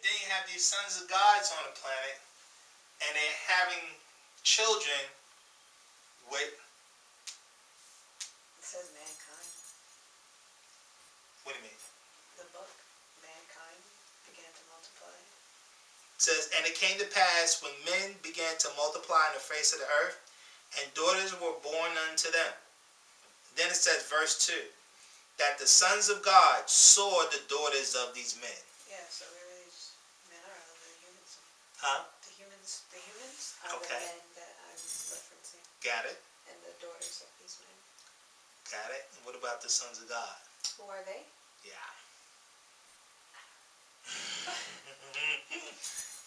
then you have these sons of gods on the planet, and they're having children with... It says mankind. What do you mean? The book, mankind began to multiply. It says, and it came to pass when men began to multiply on the face of the earth, and daughters were born unto them. Then it says, verse 2, that the sons of God saw the daughters of these men. Yeah, so really men are other than humans. Huh? The humans are the men that I'm referencing. Got it. And the daughters of these men. Got it. And what about the sons of God? Who are they? Yeah.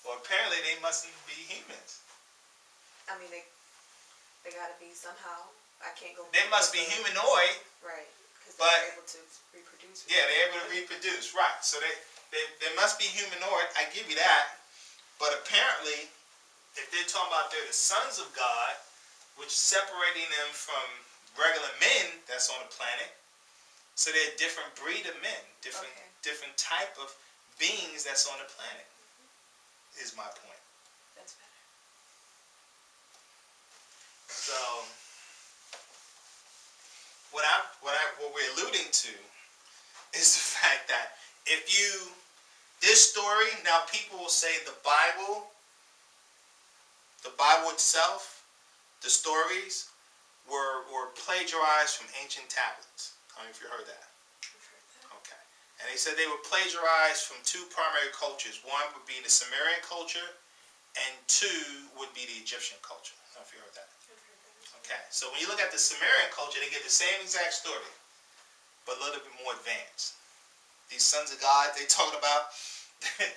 Well, apparently they mustn't be humans. I mean, they gotta be somehow. I can't go. They must be humanoid. Right. Because they're able to reproduce. Yeah, they're able to reproduce. Right. So they must be humanoid. I give you that. But apparently, if they're talking about they're the sons of God, which is separating them from regular men that's on the planet, so they're a different breed of men, different type of beings that's on the planet, is my point. That's better. So, what we're alluding to is the fact that this story, now people will say the Bible itself, the stories were plagiarized from ancient tablets. I don't know if you heard that. I've heard that. Okay. And they said they were plagiarized from two primary cultures. One would be the Sumerian culture, and two would be the Egyptian culture. I don't know if you heard that. I've heard that. Okay. So when you look at the Sumerian culture, they give the same exact story, but a little bit more advanced. These sons of God they talked about,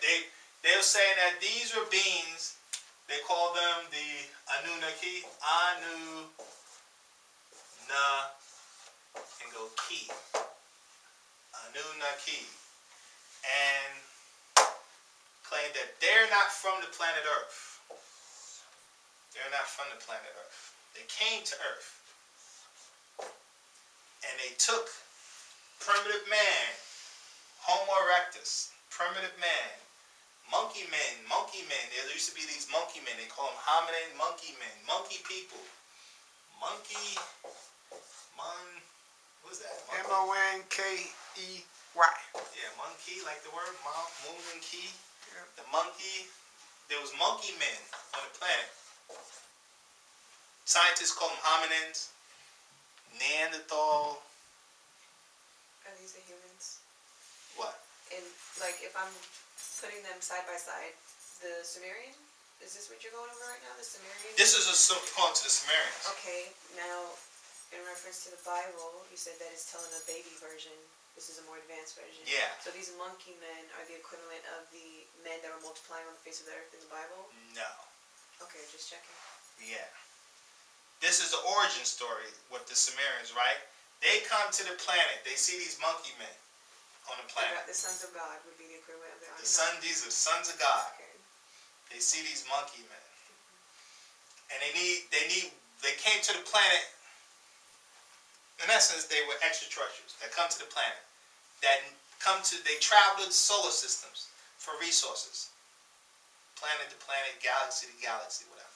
they were saying that these were beings. They call them the Anunnaki, and go Ki, Anunnaki, and claim that they're not from the planet Earth. They're not from the planet Earth. They came to Earth, and they took primitive man, Homo erectus, primitive man, monkey men. There used to be these monkey men. They call them hominid monkey men, monkey people, what is that? Monkey. Yeah, monkey, like the word moon and key. Yeah. The monkey. There was monkey men on the planet. Scientists call them hominins, Neanderthal. Are these the humans? What? And like, if I'm putting them side by side, the Sumerian? Is this what you're going over right now? The Sumerian? This is calling to the Sumerians. Okay, now in reference to the Bible, you said that it's telling a baby version. This is a more advanced version. Yeah. So these monkey men are the equivalent of the men that were multiplying on the face of the earth in the Bible? No. Okay, just checking. Yeah. This is the origin story with the Sumerians, right? They come to the planet. They see these monkey men on the planet. The sons of God would be the equivalent of the These are sons of God. Okay. They see these monkey men. And they came to the planet. In essence, they were extraterrestrials that come to the planet. They travel to solar systems for resources. Planet to planet, galaxy to galaxy, whatever.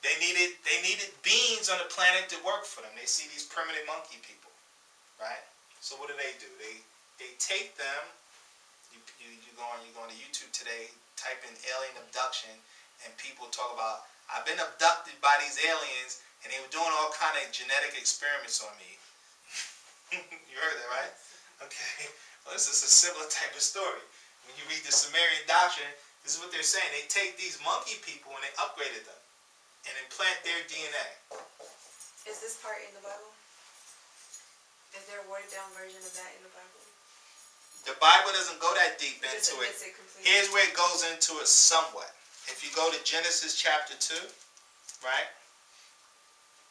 They needed beings on the planet to work for them. They see these primitive monkey people, right? So what do? They take them. You go on to YouTube today, type in alien abduction, and people talk about, I've been abducted by these aliens, and they were doing all kind of genetic experiments on me. You heard that, right? Okay. Well, this is a similar type of story. When you read the Sumerian doctrine, this is what they're saying. They take these monkey people and they upgraded them and implant their DNA. Is this part in the Bible? Is there a watered down version of that in the Bible? The Bible doesn't go that deep Just into it. completely. Here's where it goes into it somewhat. If you go to Genesis chapter 2, right?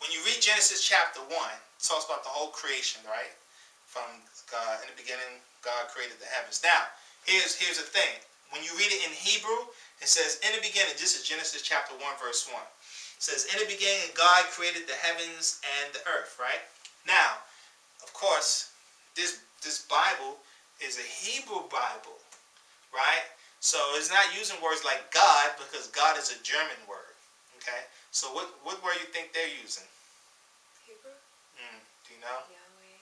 When you read Genesis chapter 1, it talks about the whole creation, right? From God, in the beginning, God created the heavens. Now, here's the thing. When you read it in Hebrew, it says, in the beginning, this is Genesis chapter 1, verse 1. It says, in the beginning, God created the heavens and the earth, right? Now, of course, this Bible is a Hebrew Bible. So it's not using words like God because God is a German word. Okay? So what word you think they're using? Hebrew? Do you know? Yahweh.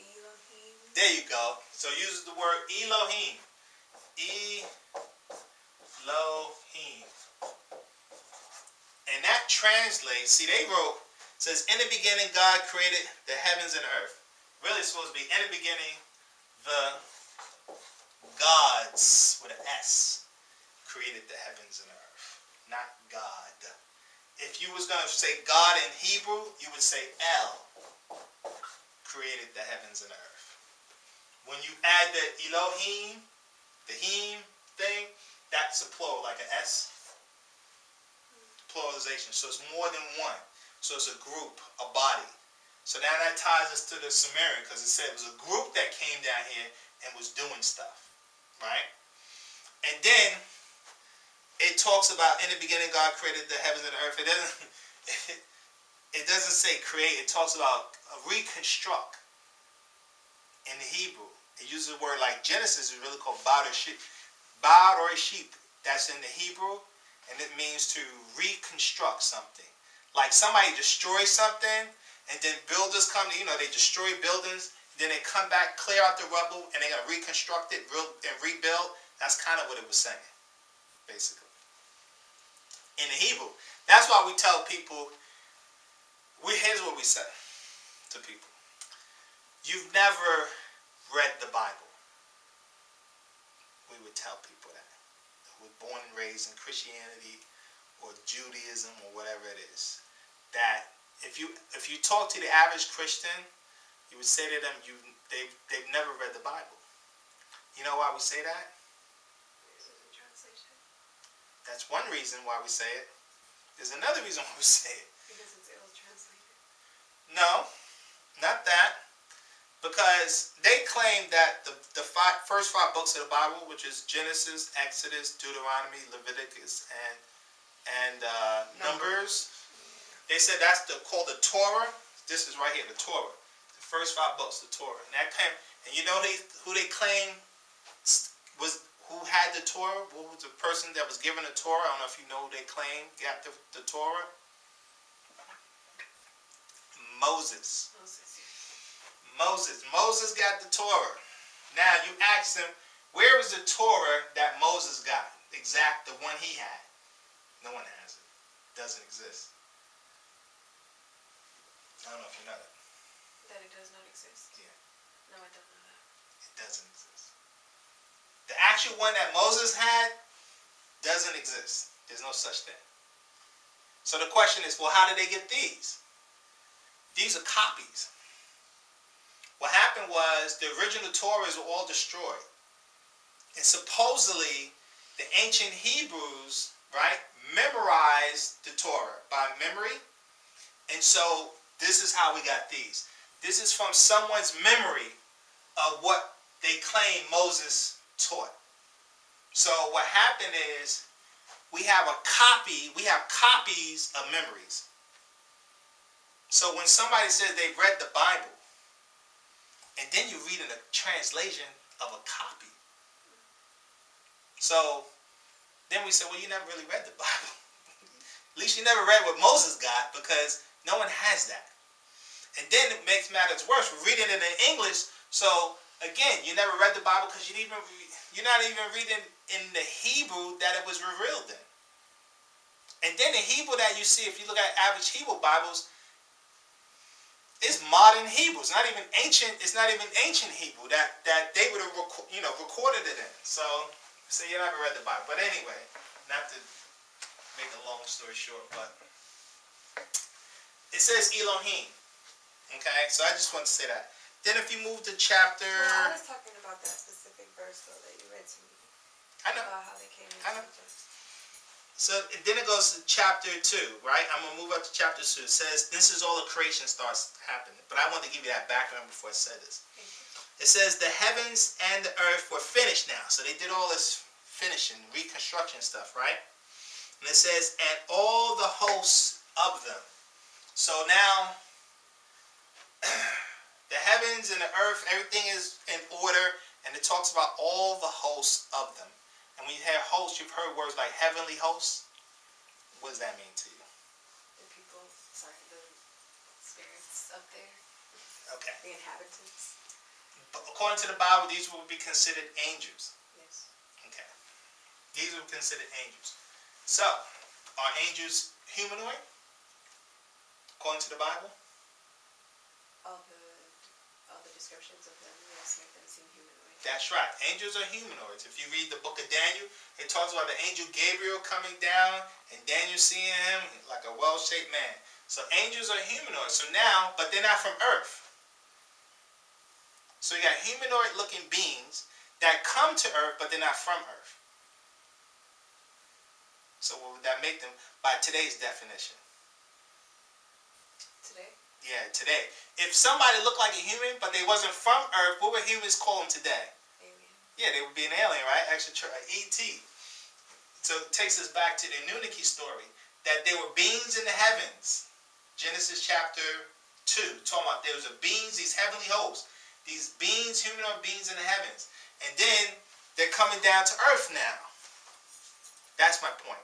Elohim. There you go. So it uses the word Elohim. Elohim. And that translates, see they wrote, says in the beginning God created the heavens and earth. Really it's supposed to be in the beginning the gods with an S created the heavens and earth. Not God. If you was going to say God in Hebrew, you would say El created the heavens and earth. When you add the Elohim, the him thing, that's a plural, like an S. Pluralization. So it's more than one. So it's a group, a body. So now that ties us to the Sumerian because it said it was a group that came down here and was doing stuff. Right? And then it talks about in the beginning God created the heavens and the earth. It doesn't say create. It talks about reconstruct in the Hebrew. It uses a word like Genesis is really called Ba'ad or sheep. Ba'ad or sheep. That's in the Hebrew. And it means to reconstruct something. Like somebody destroys something and then builders come, they destroy buildings. Then they come back, clear out the rubble, and they're going to reconstruct it and rebuild. That's kind of what it was saying, basically. In the Hebrew. That's why we tell people, here's what we say to people. You've never read the Bible. We would tell people that. Who were born and raised in Christianity or Judaism or whatever it is. That if you talk to the average Christian, you would say to them, they've never read the Bible. You know why we say that? Translation. That's one reason why we say it. There's another reason why we say it. Because it's ill translated. No, not that. Because they claim that the first 5 books of the Bible, which is Genesis, Exodus, Deuteronomy, Leviticus, and Numbers, they said that's called the Torah. This is right here, the Torah. The first 5 books, the Torah. And you know who they claim who had the Torah? Who was the person that was given the Torah? I don't know if you know who they claim got the Torah. Moses. Moses got the Torah. Now you ask him, where is the Torah that Moses got? The one he had. No one has it. It doesn't exist. I don't know if you know that. That it does not exist? Yeah. No, I don't know that. It doesn't exist. The actual one that Moses had doesn't exist. There's no such thing. So the question is, well, how did they get these? These are copies. What happened was the original Torahs were all destroyed. And supposedly the ancient Hebrews, right, memorized the Torah by memory. And so this is how we got these. This is from someone's memory of what they claim Moses taught. So what happened is we have copies of memories. So when somebody says they've read the Bible, and then you read in a translation of a copy. So then we say, well, you never really read the Bible. At least you never read what Moses got because no one has that. And then it makes matters worse. We're reading it in English. So again, you never read the Bible because you're not even reading in the Hebrew that it was revealed in. And then the Hebrew that you see, if you look at average Hebrew Bibles, it's modern Hebrew. It's not even ancient. It's not even ancient Hebrew that they would have recorded it in. So you never read the Bible. But anyway, not to make a long story short, but it says Elohim. Okay, so I just want to say that. Then if you move to chapter, well, I was talking about that specific verse though that you read to me. I know. About how they came into Egypt. So then it goes to chapter 2, right? I'm going to move up to chapter 2. It says, this is all the creation starts happening. But I want to give you that background before I said this. It says, the heavens and the earth were finished now. So they did all this finishing, reconstruction stuff, right? And it says, and all the hosts of them. So now, The heavens and the earth, everything is in order, and it talks about all the hosts of them. And when you hear hosts, you've heard words like heavenly hosts. What does that mean to you? The people, sorry, the spirits up there. Okay. The inhabitants. But according to the Bible, these will be considered angels. Yes. Okay. These are considered angels. So, are angels humanoid? According to the Bible? All the descriptions of them, yes, make them seem humanoid. That's right. Angels are humanoids. If you read the book of Daniel, it talks about the angel Gabriel coming down and Daniel seeing him like a well-shaped man. So angels are humanoids. So now, but they're not from earth. So you got humanoid-looking beings that come to earth, but they're not from earth. So what would that make them by today's definition? Today? Yeah, today. If somebody looked like a human, but they wasn't from earth, what would humans call them today? Alien. Yeah, they would be an alien, right? E.T. So it takes us back to the Nuwaupu story, that there were beings in the heavens. Genesis chapter 2, talking about there was a beings, these heavenly hosts, these beings, humanoid beings in the heavens. And then they're coming down to earth now. That's my point.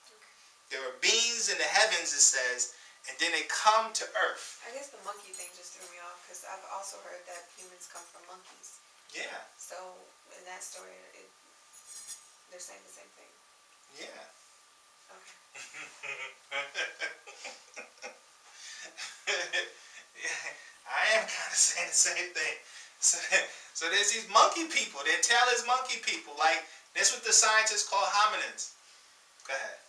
Okay. There are beings in the heavens, it says, and then they come to earth. I guess the monkey thing just threw me off because I've also heard that humans come from monkeys. Yeah. So in that story, they're saying the same thing. Yeah. Okay. Yeah, I am kind of saying the same thing. So there's these monkey people. Their tail is monkey people. Like, that's what the scientists call hominins. Go ahead.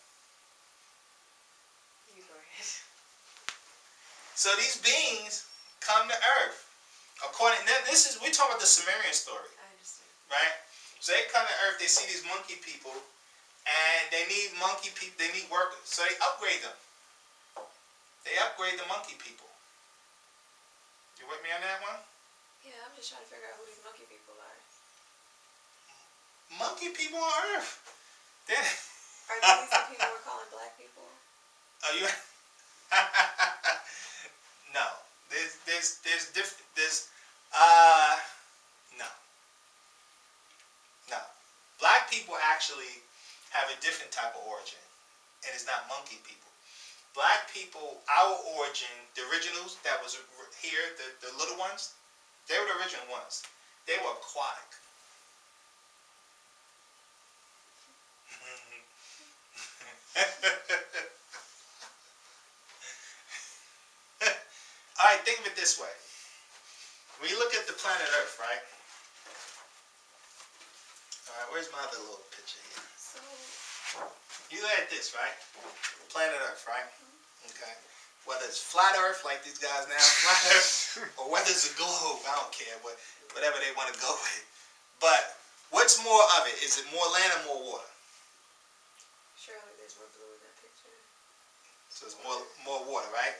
You go ahead. So these beings come to earth. We're talking about the Sumerian story, I understand. right? So they come to earth, they see these monkey people, and they need monkey people, they need workers. So they upgrade them. They upgrade the monkey people. You with me on that one? Yeah, I'm just trying to figure out who these monkey people are. Monkey people on earth. Are these the people we're calling black people? Are you? No. There's different. No. No. Black people actually have a different type of origin, and it's not monkey people. Black people, our origin, the originals that was here, the little ones, they were the original ones. They were aquatic. All right, think of it this way. When you look at the planet Earth, right? All right, where's my other little picture here? So, You look at this, right? Planet Earth, right? Okay. Whether it's flat Earth, like these guys now, flat Earth, or whether it's a globe, I don't care, whatever they want to go with. But what's more of it? Is it more land or more water? surely there's more blue in that picture. So it's more water, right?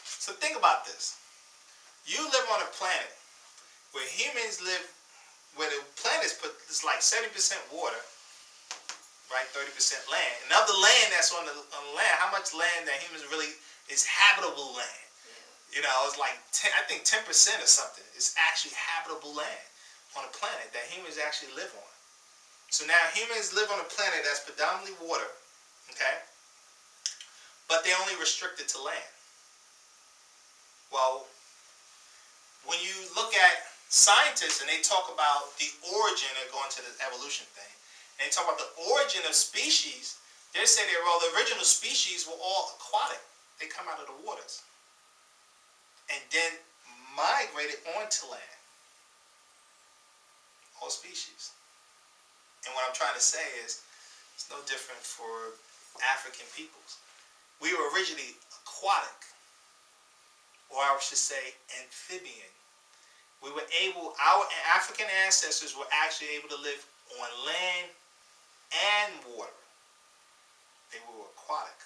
So think about this. You live on a planet where humans live, where the planet is like 70% water, right? 30% land. And of the land that's on the land, how much land that humans really is habitable land? Yeah. You know, it's like I think 10% or something is actually habitable land on a planet that humans actually live on. So now humans live on a planet that's predominantly water, okay? But they're only restricted to land. Well, when you look at scientists and they talk about the origin, they're going to the evolution thing, and they talk about the origin of species, they say the original species were all aquatic. They come out of the waters and then migrated onto land. All species. And what I'm trying to say is, it's no different for African peoples. We were originally aquatic, or I should say amphibian. We were able, our African ancestors were actually able to live on land and water. They were aquatic.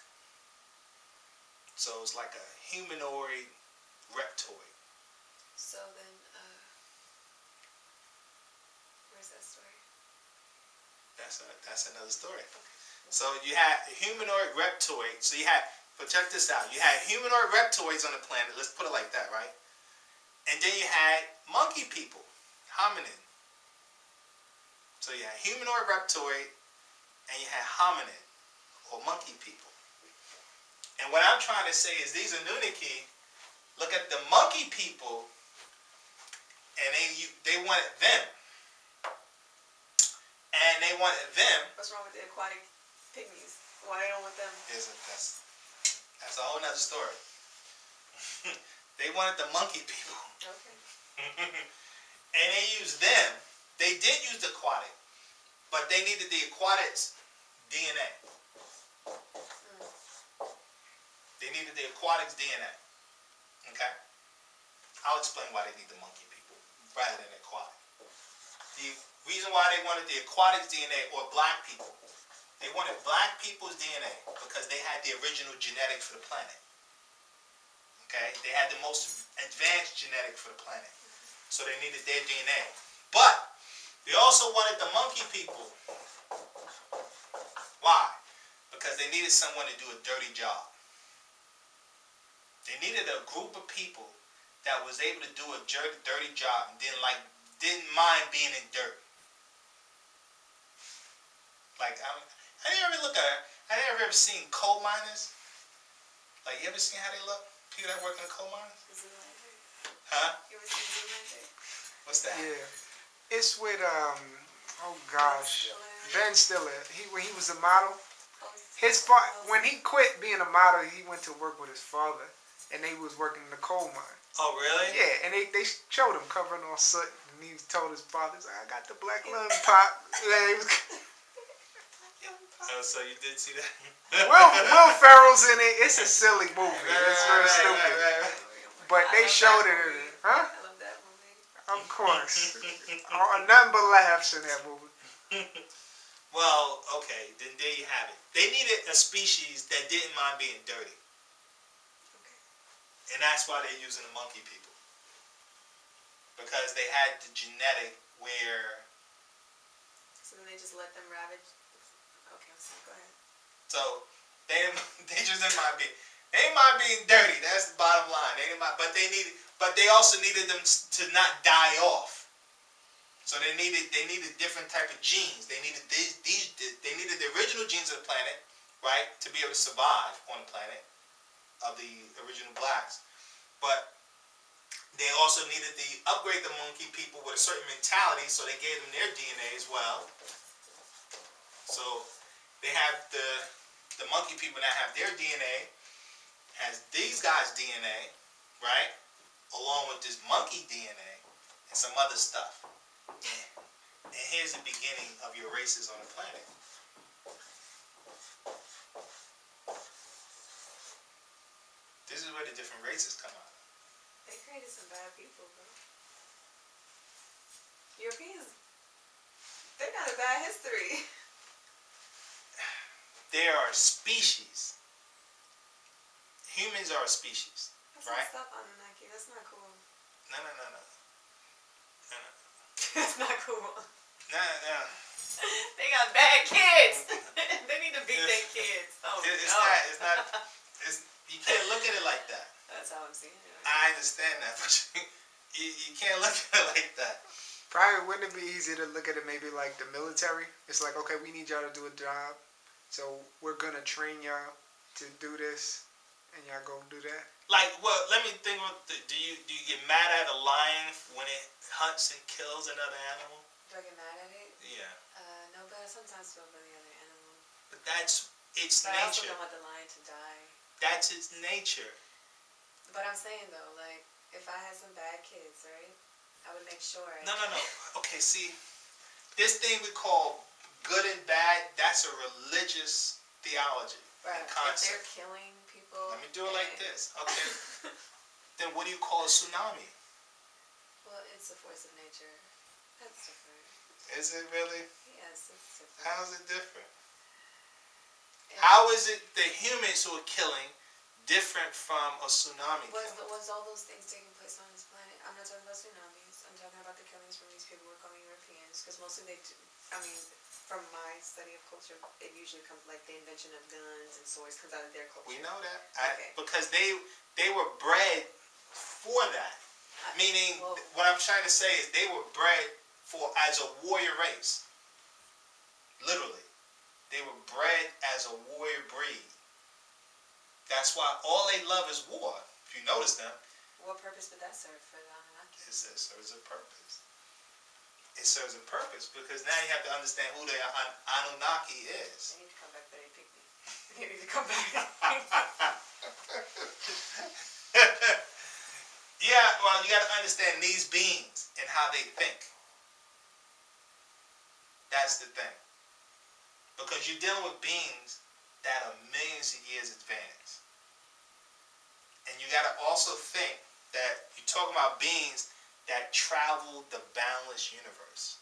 So it's like a humanoid reptoid. So then, where's that story? That's another story. So you had a humanoid reptoid. So you had, but check this out. You had humanoid reptoids on the planet. Let's put it like that, right? And then you had monkey people, hominin. So you had humanoid reptoid, and you had hominin, or monkey people. And what I'm trying to say is these Anunnaki look at the monkey people, and they wanted them. And they wanted them. What's wrong with the aquatic pygmies? Why they don't want them? That's a whole nother story. They wanted the monkey people. Okay. And they used them. They did use the aquatic, but they needed the aquatic's DNA. They needed the aquatic's DNA. Okay? I'll explain why they need the monkey people rather than aquatic. The reason why they wanted the aquatic's DNA or black people, they wanted black people's DNA because they had the original genetic for the planet. Okay? They had the most advanced genetic for the planet. So they needed their DNA. But they also wanted the monkey people. Why? Because they needed someone to do a dirty job. They needed a group of people that was able to do a dirty job and didn't mind being in dirt. Like, I didn't ever look at it. I never seen coal miners. Like, you ever seen how they look? People that work in the coal mines? Huh? You ever seen Zoolander? What's that? Yeah. It's with oh gosh, Ben Stiller. When he was a model, when he quit being a model, he went to work with his father, and they was working in the coal mine. Oh, really? Yeah, and they showed him covering all soot, and he told his father, he's like, "I got the black lung pop." Yeah, he was, Oh, so you did see that? Will Ferrell's in it. It's a silly movie. It's very stupid. Right. But they showed it, huh? I love that movie. Of course. Nothing but laughs in that movie. Well, okay, then there you have it. They needed a species that didn't mind being dirty. Okay. And that's why they're using the monkey people. Because they had the genetic where... So then they just let them ravage. Okay, so go ahead. So, they just didn't mind being... They didn't mind being dirty. That's the bottom line. They didn't mind, but they also needed them to not die off. So they needed different type of genes. They needed they needed the original genes of the planet, right, to be able to survive on the planet of the original blacks. But they also needed to upgrade the monkey people with a certain mentality, so they gave them their DNA as well. So they have the monkey people that have their DNA, has these guys' DNA, right, along with this monkey DNA and some other stuff. And here's the beginning of your races on the planet. This is where the different races come out. They created some bad people, bro. Europeans, they got a bad history. There are species. Humans are a species, That's right? messed up, Anunnaki. That's not cool. No. That's not cool. No. They got bad kids. They need to beat their kids. Oh, It's not. You can't look at it like that. That's how I'm seeing it. I understand that, but you can't look at it like that. Probably wouldn't it be easier to look at it maybe like the military? It's like, okay, we need y'all to do a job, so we're gonna train y'all to do this, and y'all go do that. Like, well, let me think. Do you get mad at a lion when it hunts and kills another animal? Do I get mad at it? Yeah. No, but I sometimes feel for the other animal. But that's its But I also nature. don't want the lion to die. That's its nature. But I'm saying though, like, if I had some bad kids, right, I would make sure. No. Okay, see, this thing we call good and bad, that's a religious theology Right. and If concept. they're killing people. Let me do it like this. Okay. Then what do you call a tsunami? Well, it's a force of nature. That's different. Is it really? Yes, it's different. How is it different? Yeah. How is it the humans who are killing different from a tsunami killing? Was all those things taking place on this planet? I'm not talking about tsunamis. I'm talking about the killings from these people who are calling Europeans. Because mostly from my study of culture, it usually comes like the invention of guns and swords comes out of their culture. We know that. Okay. Because they were bred for that. Meaning, Well, what I'm trying to say is they were bred as a warrior race. Literally. They were bred as a warrior breed. That's why all they love is war. If you notice them, what purpose would that serve for the Anunnaki? it serves a purpose. It serves a purpose because now you have to understand who the Anunnaki is. They need to come back, but they pick me. They need to come back. Yeah, well, you got to understand these beings and how they think. That's the thing. Because you're dealing with beings that are millions of years advanced. And you got to also think that you're talking about beings that travel the boundless universe.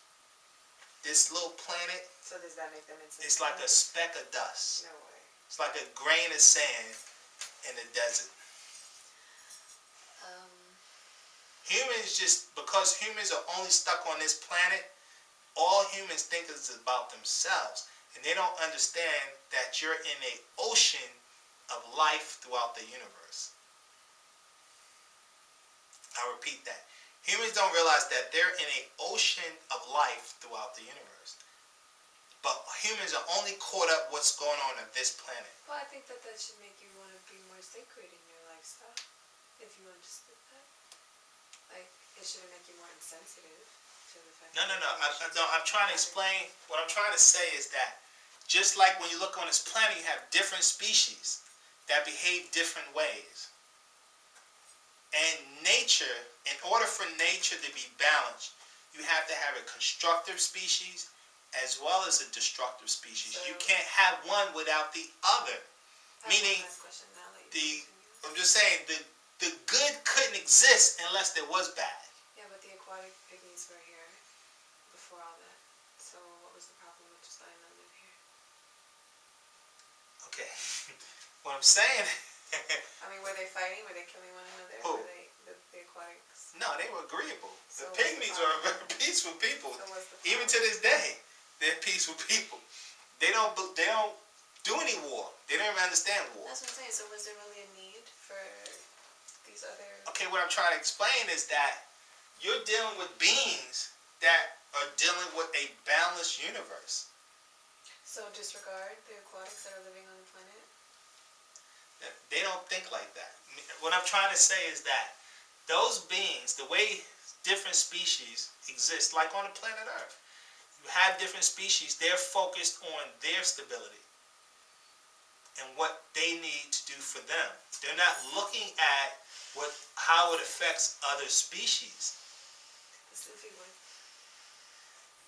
This little planet, So does that make them insensitive? it's like a speck of dust. No way. It's like a grain of sand in the desert. Humans because humans are only stuck on this planet, all humans think is about themselves. And they don't understand that you're in an ocean of life throughout the universe. I'll repeat that. Humans don't realize that they're in an ocean of life throughout the universe. But humans are only caught up what's going on this planet. Well, I think that should make you want to be more sacred in your lifestyle, if you understood that. Like, it shouldn't make you more insensitive to the fact No. that I'm trying to explain. What I'm trying to say is that just like when you look on this planet, you have different species that behave different ways. And nature, in order for nature to be balanced, you have to have a constructive species as well as a destructive species. So, you can't have one without the other. Meaning, I'm just saying, the good couldn't exist unless there was bad. Yeah, but the aquatic pygmies were here before all that. So what was the problem with just letting them live here? Okay. What I'm saying... I mean, were they fighting? Were they killing one another? Who? Were they the aquatics? No, they were agreeable. So The pygmies are very peaceful people. So what's the Even to this day, they're peaceful people. They don't do any war. They don't even understand war. That's what I'm saying. So was there really a need for these other... Okay, what I'm trying to explain is that you're dealing with beings that are dealing with a balanced universe. So disregard the aquatics that are living on the planet? They don't think like that. What I'm trying to say is that those beings, the way different species exist, like on the planet Earth, you have different species, they're focused on their stability and what they need to do for them. They're not looking at how it affects other species. Specifically.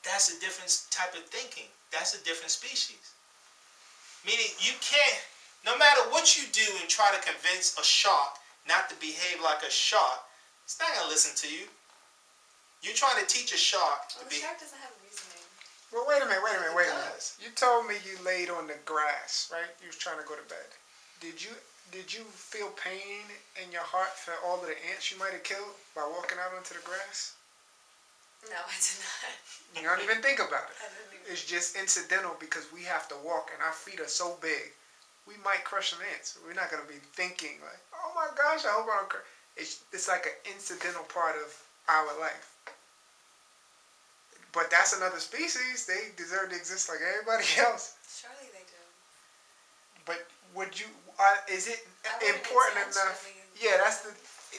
That's a different type of thinking. That's a different species. Meaning you can't, no matter what you do and try to convince a shark not to behave like a shark, it's not going to listen to you. You're trying to teach a shark to The shark doesn't have reasoning. Well, wait a minute. You told me you laid on the grass, right? You was trying to go to bed. Did you feel pain in your heart for all of the ants you might have killed by walking out onto the grass? No, I did not. You don't even think about it. I didn't even... It's just incidental because we have to walk and our feet are so big. We might crush some ants. We're not going to be thinking like, oh my gosh, I hope I don't crush. It's like an incidental part of our life. But that's another species. They deserve to exist like everybody else. Surely they do. But would you? Is it important enough? Yeah,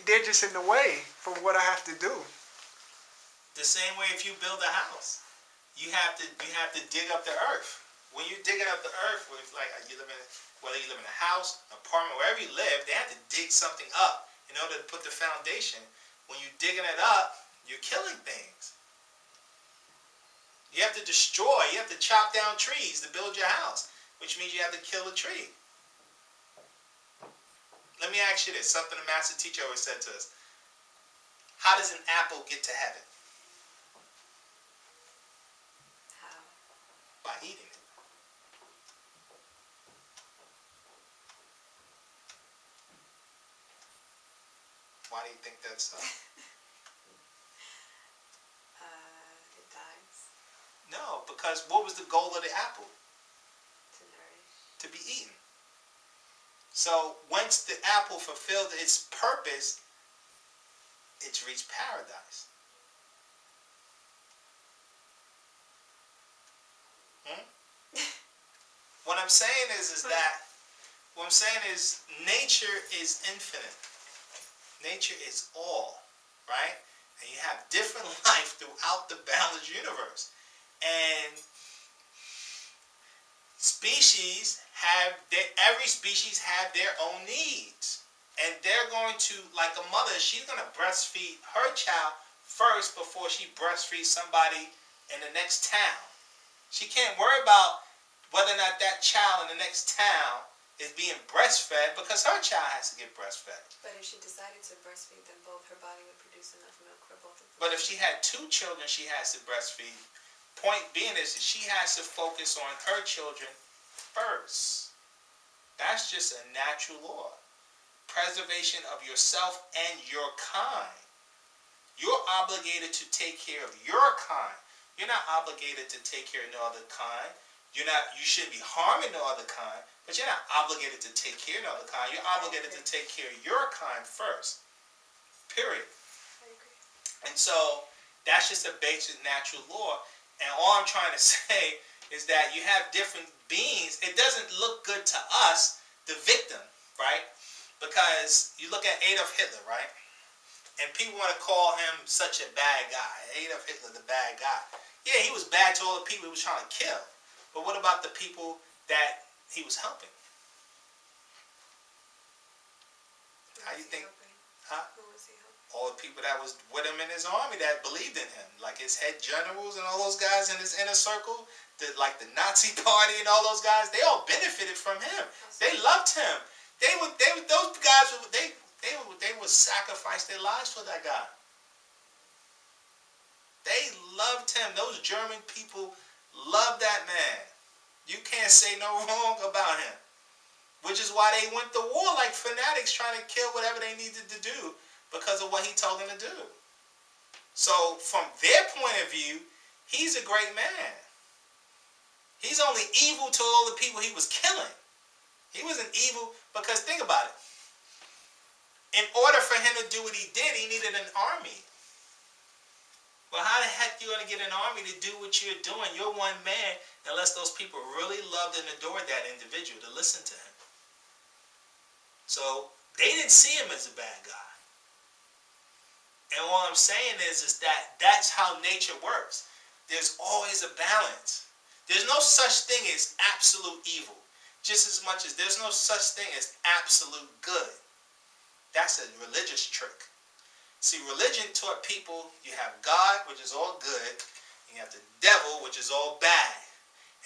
they're just in the way for what I have to do. The same way if you build a house, you have to dig up the earth. When you're digging up the earth, whether you live in a house, an apartment, wherever you live, they have to dig something up in order to put the foundation. When you're digging it up, you're killing things. You have to destroy, you have to chop down trees to build your house, which means you have to kill a tree. Let me ask you this, something the master teacher always said to us. How does an apple get to heaven? How? By eating it. Why do you think that's so? It dies. No, because what was the goal of the apple? To nourish. To be eaten. So once the apple fulfilled its purpose, it's reached paradise. What I'm saying is that what I'm saying is nature is infinite. Nature is all, right? And you have different life throughout the balanced universe. And every species have their own needs. And they're going to, like a mother, she's going to breastfeed her child first before she breastfeeds somebody in the next town. She can't worry about whether or not that child in the next town is being breastfed because her child has to get breastfed. But if she decided to breastfeed them both, her body would produce enough milk for both of them. But if she had 2 children she has to breastfeed, point being is that she has to focus on her children first. That's just a natural law. Preservation of yourself and your kind. You're obligated to take care of your kind. You're not obligated to take care of no other kind. You shouldn't be harming no other kind, but you're not obligated to take care of no other kind. You're obligated to take care of your kind first. Period. I agree. And so that's just a basic natural law. And all I'm trying to say is that you have different beings. It doesn't look good to us, the victim, right? Because you look at Adolf Hitler, right? And people want to call him such a bad guy. Adolf Hitler, the bad guy. Yeah, he was bad to all the people he was trying to kill. But what about the people that he was helping? How do you think? Huh? Who was he helping? All the people that was with him in his army that believed in him. Like his head generals and all those guys in his inner circle. Like the Nazi party and all those guys. They all benefited from him. They loved him. Those guys would sacrifice their lives for that guy. They loved him. Those German people loved that man. You can't say no wrong about him. Which is why they went to war like fanatics trying to kill whatever they needed to do because of what he told them to do. So from their point of view, he's a great man. He's only evil to all the people he was killing. He wasn't evil because think about it. In order for him to do what he did, he needed an army. Well, how the heck are you going to get an army to do what you're doing? You're one man unless those people really loved and adored that individual to listen to him. So they didn't see him as a bad guy. And all I'm saying is that that's how nature works. There's always a balance. There's no such thing as absolute evil. Just as much as there's no such thing as absolute good. That's a religious trick. See, religion taught people you have God, which is all good, and you have the devil, which is all bad.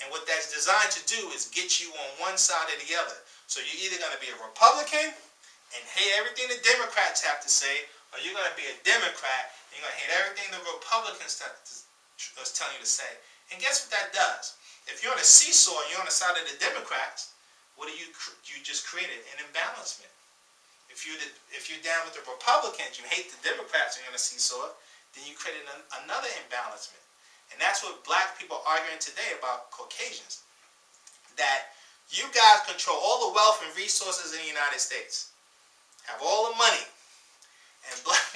And what that's designed to do is get you on one side or the other. So you're either going to be a Republican and hate everything the Democrats have to say, or you're going to be a Democrat and you're going to hate everything the Republicans is telling you to say. And guess what that does? If you're on a seesaw and you're on the side of the Democrats, what do you just created? An imbalancement. If you're down with the Republicans, you hate the Democrats, and you're on a seesaw, then you created another imbalancement. And that's what black people are arguing today about Caucasians. That you guys control all the wealth and resources in the United States. Have all the money.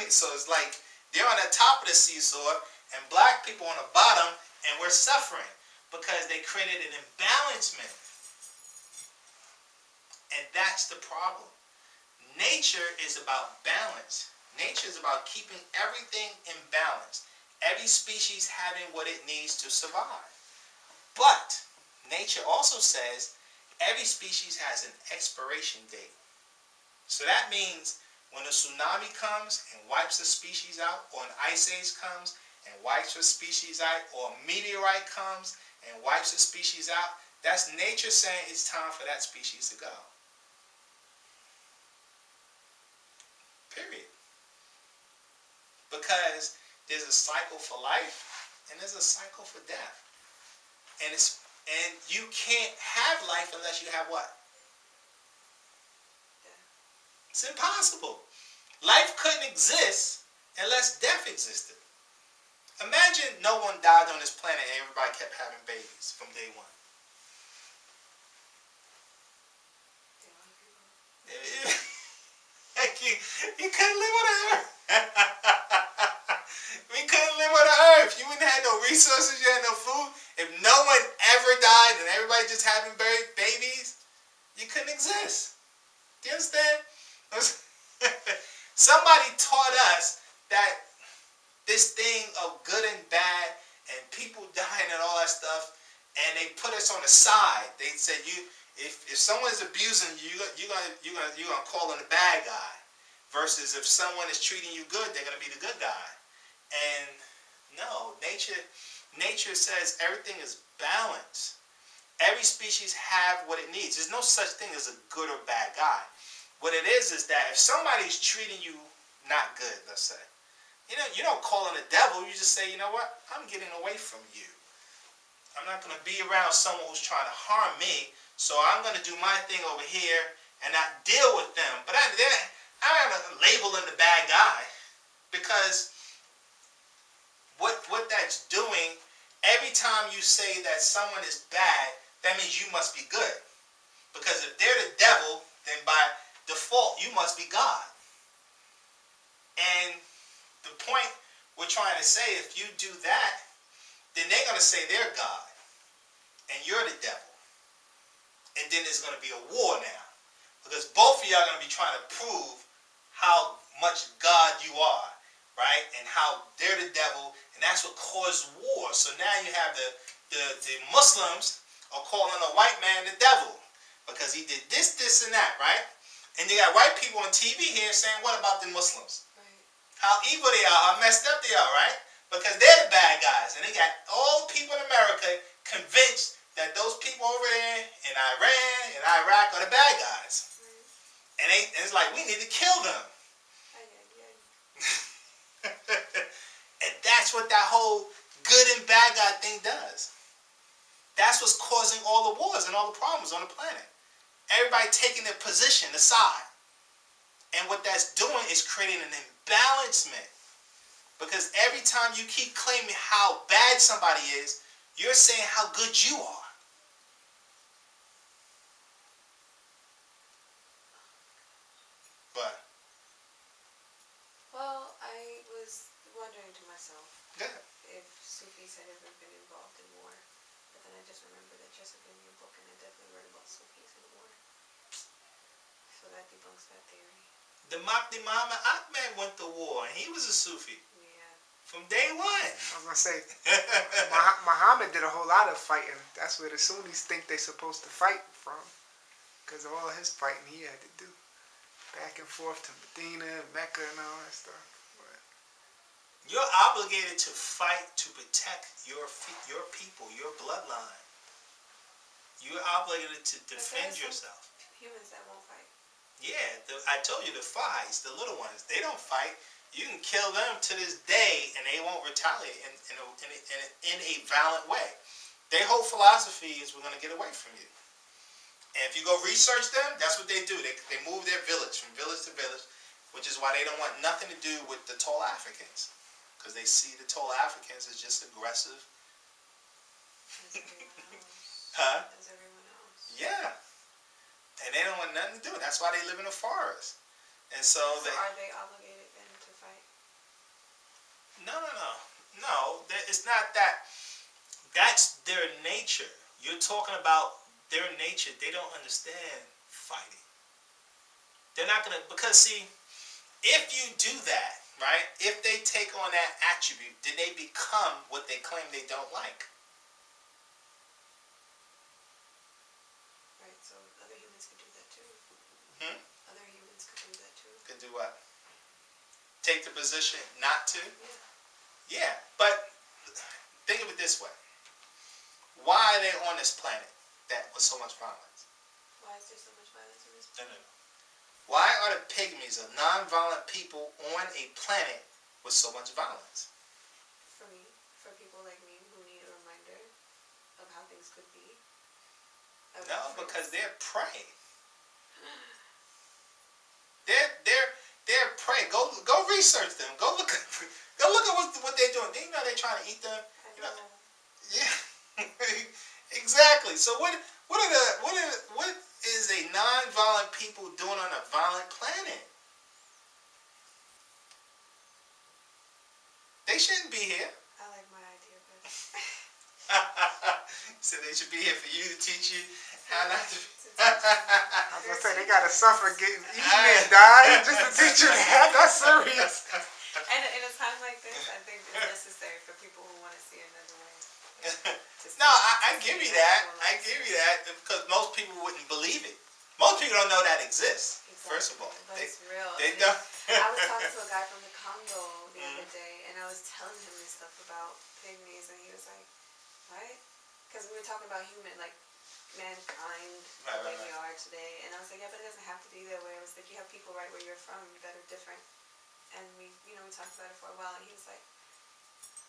And so it's like they're on the top of the seesaw and black people on the bottom, and we're suffering because they created an imbalancement. And that's the problem. Nature is about balance. Nature is about keeping everything in balance. Every species having what it needs to survive. But nature also says every species has an expiration date. So that means when a tsunami comes and wipes a species out, or an ice age comes and wipes a species out, or a meteorite comes and wipes a species out, that's nature saying it's time for that species to go. Period. Because there's a cycle for life and there's a cycle for death. And you can't have life unless you have what? It's impossible. Life couldn't exist unless death existed. Imagine no one died on this planet and everybody kept having babies from day one. You couldn't live on Earth. resources, you had no food, if no one ever died and everybody just having babies, you couldn't exist. Do you understand? Somebody taught us that this thing of good and bad and people dying and all that stuff, and they put us on the side. They said if someone's abusing you, you're gonna call them the bad guy, versus if someone is treating you good, they're gonna be the good guy. And no, nature says everything is balanced. Every species have what it needs. There's no such thing as a good or bad guy. What it is that if somebody's treating you not good, let's say, you don't call in the devil. You just say, you know what? I'm getting away from you. I'm not going to be around someone who's trying to harm me. So I'm going to do my thing over here and not deal with them. But I'm not labeling the bad guy, because what that's doing, every time you say that someone is bad, that means you must be good. Because if they're the devil, then by default, you must be God. And the point we're trying to say, if you do that, then they're going to say they're God, and you're the devil. And then there's going to be a war now, because both of y'all are going to be trying to prove how much God you are, right? And how they're the devil, and that's what caused war. So now you have the Muslims are calling a white man the devil because he did this, this, and that, right? And you got white people on TV here saying, what about the Muslims? Right. How evil they are, how messed up they are, right? Because they're the bad guys. And they got all the people in America convinced that those people over there in Iran and Iraq are the bad guys. Right. And it's like, we need to kill them. And that's what that whole good and bad guy thing does. That's what's causing all the wars and all the problems on the planet. Everybody taking their position aside. And what that's doing is creating an imbalancement. Because every time you keep claiming how bad somebody is, you're saying how good you are. But well, I was wondering to myself, yeah, if Sufis had ever been involved in war. But then I just remembered that Jessica in your book, and I definitely read about Sufis in war. So that debunks that theory. the Mahdi Muhammad Ahmed went to war, and he was a Sufi. Yeah. From day one. I was gonna say, Muhammad did a whole lot of fighting. That's where the Sunnis think they're supposed to fight from, because of all his fighting he had to do, back and forth to Medina, Mecca, and all that stuff. But you're obligated to fight to protect your people, your bloodline. You're obligated to defend yourself. Humans that won't fight. Yeah, I told you the Fahis, the little ones, they don't fight. You can kill them to this day, and they won't retaliate in a violent way. Their whole philosophy is we're going to get away from you. And if you go research them, that's what they do. They move their village from village to village, which is why they don't want nothing to do with the tall Africans, because they see the tall Africans as just aggressive. As everyone else. Huh? As everyone else. Yeah. And they don't want nothing to do. That's why they live in the forest. And so they... Are they obligated then to fight? No. It's not that. That's their nature. You're talking about their nature. They don't understand fighting. They're not going to... Because, see, if you do that, right, if they take on that attribute, then they become what they claim they don't like. Right, so other humans could do that too. Other humans could do that too. Could do what? Take the position not to? Yeah. Yeah, but think of it this way. Why are they on this planet that with so much violence? Why is there so much violence in this planet? No. Why are the pygmies, or non-violent people, on a planet with so much violence? For me, for people like me who need a reminder of how things could be. No, because they're prey. They're prey. Go research them. Go look at what they're doing. Do you know they're trying to eat them? I know. Yeah. Exactly. So what is a non-violent people doing on a violent planet? They shouldn't be here. I like my idea better. So they should be here for you to teach you how not to. I was gonna say they gotta suffer getting eaten and die just to teach you that. That's serious. And in a time like this, I think it's necessary for people who want to see another way. No, I give you that. I give you that because most people wouldn't believe it. Most people don't know that exists. Exactly. First of all, but it's real. They don't. I was talking to a guy from the Congo the other day, and I was telling him this stuff about pygmies, and he was like, "What?" Because we were talking about human, like mankind, the way we are today, and I was like, "Yeah, but it doesn't have to be that way." I was like, "You have people right where you're from that are different," and we talked about it for a while, and he was like,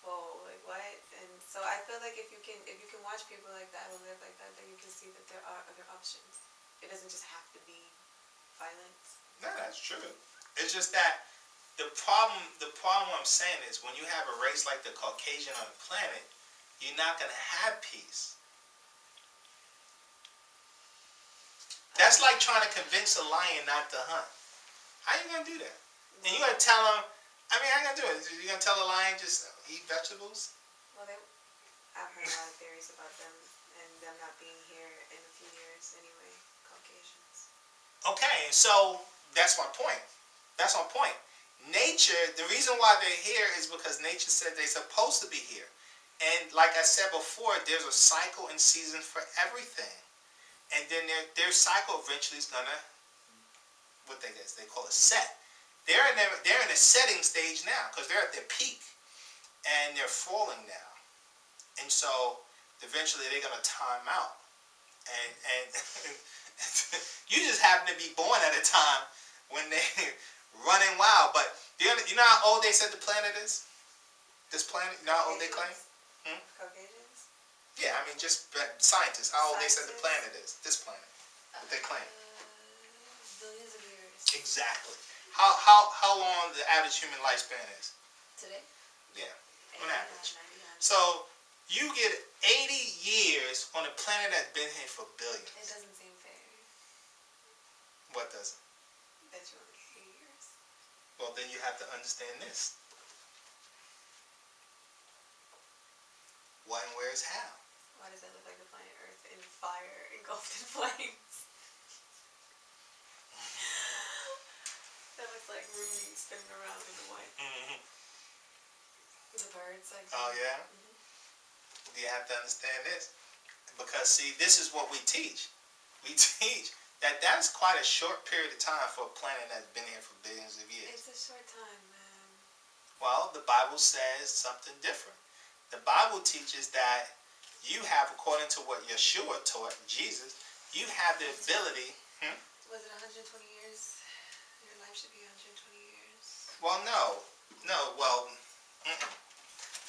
"Whoa, like what?" And so I feel like if you can watch people like that who live like that, then you can see that there are other options. It doesn't just have to be violence. No, that's true. It's just that the problem I'm saying is when you have a race like the Caucasian on the planet, you're not going to have peace. That's like trying to convince a lion not to hunt. How you going to do that? And you're going to tell him, I mean, how you going to do it? You're going to tell a lion just eat vegetables? Well, I've heard a lot of theories about them and them not being here in a few years anyway, Caucasians. Okay, so that's my point. That's my point. Nature, the reason why they're here is because nature said they're supposed to be here. And like I said before, there's a cycle and season for everything. And then their cycle eventually is gonna, what they call a set. They're in a setting stage now because they're at their peak and they're falling now. And so eventually they're gonna time out. And you just happen to be born at a time when they're running wild. But you know how old they said the planet is? This planet? You know how old they claim? Caucasians? Yeah, I mean just scientists. How old they said the planet is? This planet. What they claim? Billions of years. Exactly. How long the average human lifespan is? Today? Yeah, on average. 99. So you get 80 years on a planet that's been here for billions. It doesn't seem fair. What does it? That you only get 80 years. Well, then you have to understand this. What and where is how? Why does that look like the planet Earth in fire, engulfed in flames? That looks like Ruby spinning around in the white. The birds like. Oh yeah? You have to understand this. Because see, this is what we teach. We teach that that's quite a short period of time for a planet that's been here for billions of years. It's a short time, man. Well, the Bible says something different. The Bible teaches that you have, according to what Yeshua taught, Jesus, you have the ability. Was it 120 years? Your life should be 120 years. Well, no. Well,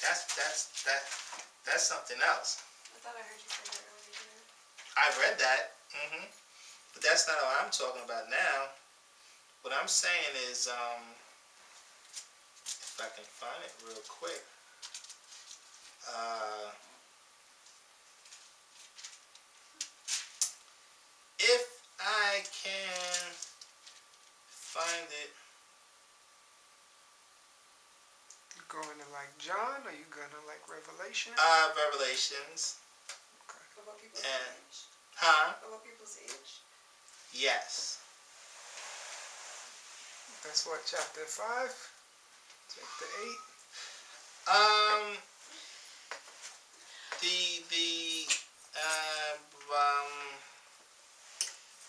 that's something else. I thought I heard you say that earlier today. I read that. But that's not what I'm talking about now. What I'm saying is, if I can find it real quick. If I can find it. You going to like John, or you gonna like Revelation? Revelations. Okay. About people's age? Huh? About people's age? Yes. That's what, chapter 5? Chapter 8?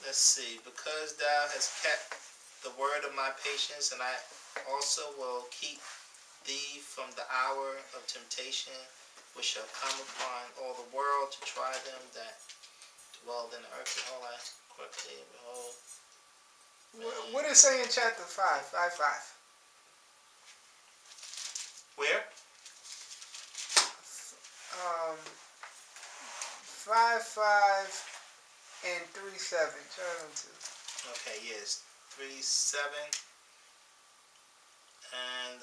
Let's see. Because thou hast kept the word of my patience, and I also will keep thee from the hour of temptation, which shall come upon all the world to try them that dwell in the earth. Behold, I quickly, behold. What does it say in chapter 5? 5:5. Where? 5:5 and 3:7. Try them two. Okay, yes. 3:7. And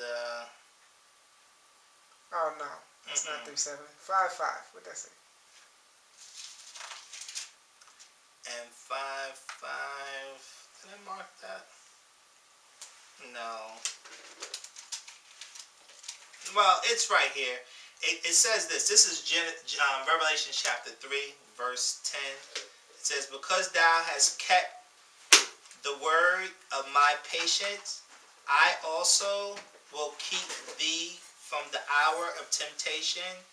Oh no, it's not 3:7. 5:5. What that say? and 5:5. Did I mark that? No. Well, it's right here. it says this. This is Revelation chapter 3, verse 10. It says, because thou hast kept the word of my patience, I also will keep thee from the hour of temptation,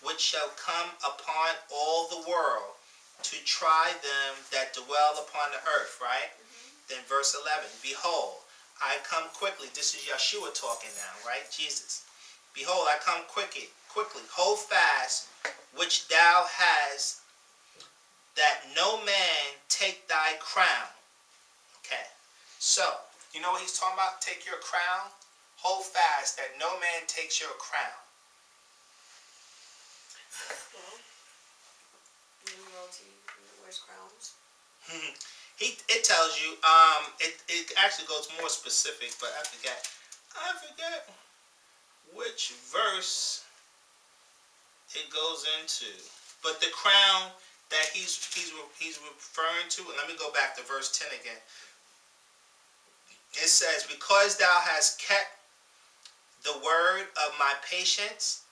which shall come upon all the world, to try them that dwell upon the earth, right? Then verse 11, behold, I come quickly. This is Yeshua talking now, right? Jesus. Behold, I come quickly. Hold fast, which thou hast, that no man take thy crown. Okay. So, you know what he's talking about? Take your crown. Hold fast, that no man takes your crown. Well, royalty wears crowns. It tells you, it actually goes more specific, but I forget which verse it goes into. But the crown that he's referring to, and let me go back to verse 10 again. It says, because thou hast kept the word of my patience,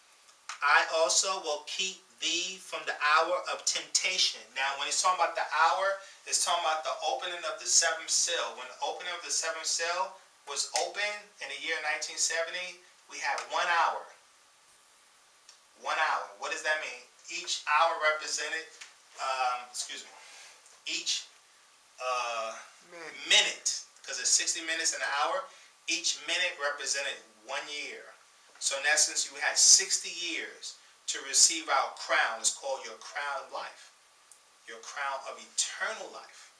I also will keep thee from the hour of temptation. Now, when he's talking about the hour, it's talking about the opening of the seventh seal. When the opening of the seventh seal was opened in the year 1970, we had 1 hour. 1 hour. What does that mean? Each hour represented, each minute, because it's 60 minutes in an hour, each minute represented 1 year. So in essence, you had 60 years to receive our crown. It's called your crown of life. Your crown of eternal life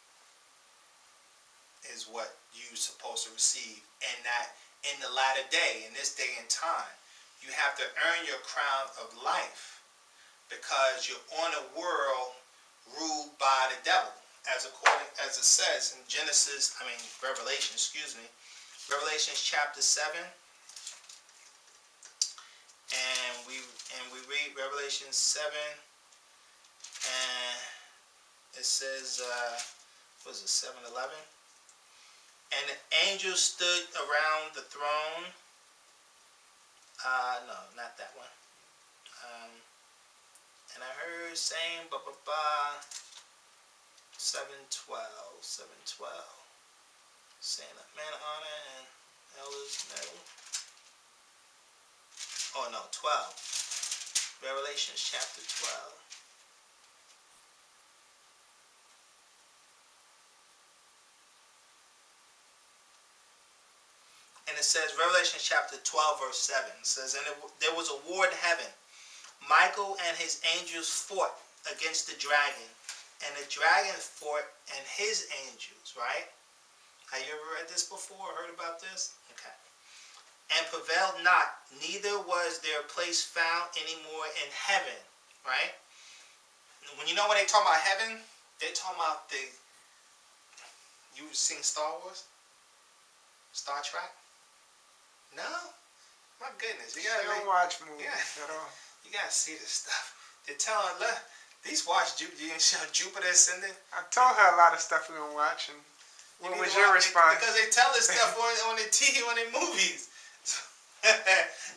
is what you're supposed to receive. And that in the latter day, in this day and time, you have to earn your crown of life, because you're on a world ruled by the devil, as it says in Revelation chapter 7. And we read Revelation 7, and it says, what is it, 7:11? And the angels stood around the throne. No, not that one. And I heard saying, 7:12, saying that man of honor and elders medal. Oh no, 12. Revelation chapter 12. And it says, Revelation chapter 12, verse 7, it says, and there was a war in heaven. Michael and his angels fought against the dragon, and the dragon fought and his angels, right? Have you ever read this before or heard about this? Okay. And prevailed not, neither was their place found anymore in heaven, right? When you know when they talk about heaven, they're talking about you seen Star Wars? Star Trek? No? My goodness. You don't watch movies at all. You gotta see this stuff. They're telling her, these watch Jupiter ascending. I told her a lot of stuff we don't watch, and what was your response? Because they tell this stuff on the TV, on their movies.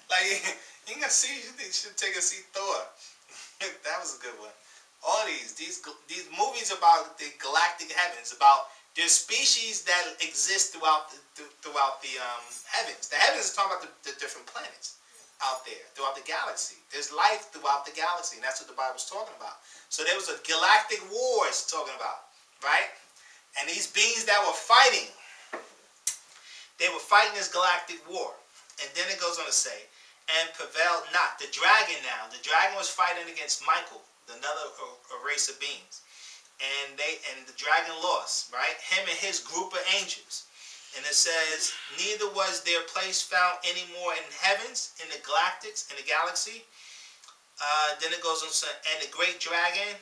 Like, you can see, you should take a see Thor. That was a good one. All these movies about the galactic heavens, about there's species that exist throughout the heavens. The heavens is talking about the different planets out there, throughout the galaxy. There's life throughout the galaxy, and that's what the Bible's talking about. So there was a galactic war it's talking about, right? And these beings that were fighting, they were fighting this galactic war. And then it goes on to say, and prevailed not. The dragon was fighting against Michael, another race of beings. And the dragon lost, right? Him and his group of angels. And it says, neither was their place found anymore in heavens, in the galactics, in the galaxy. Then it goes on to say, and the great dragon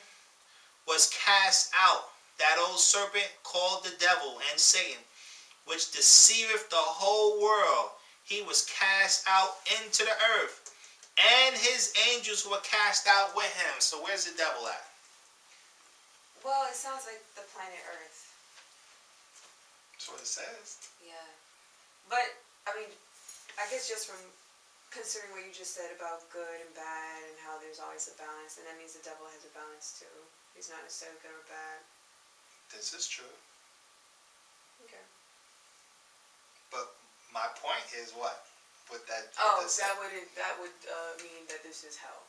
was cast out, that old serpent called the devil and Satan, which deceiveth the whole world. He was cast out into the earth, and his angels were cast out with him. So where's the devil at? Well, it sounds like the planet Earth. That's what it says. Yeah. But, I mean, I guess just from considering what you just said about good and bad and how there's always a balance, and that means the devil has a balance too. He's not necessarily good or bad. This is true. Okay. But my point is what? With that. Oh, with this, that would mean that this is hell.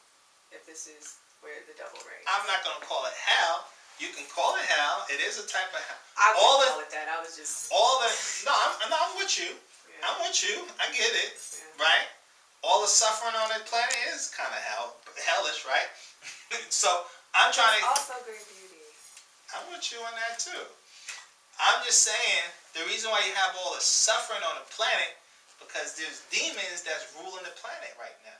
If this is where the devil reigns. I'm not going to call it hell. You can call it hell. It is a type of hell. I wouldn't call it that. I was just. No, I'm with you. Yeah. I'm with you. I get it. Yeah. Right? All the suffering on the planet is kind of hellish, right? So I'm trying to. Also great beauty. I'm with you on that too. I'm just saying the reason why you have all the suffering on the planet because there's demons that's ruling the planet right now.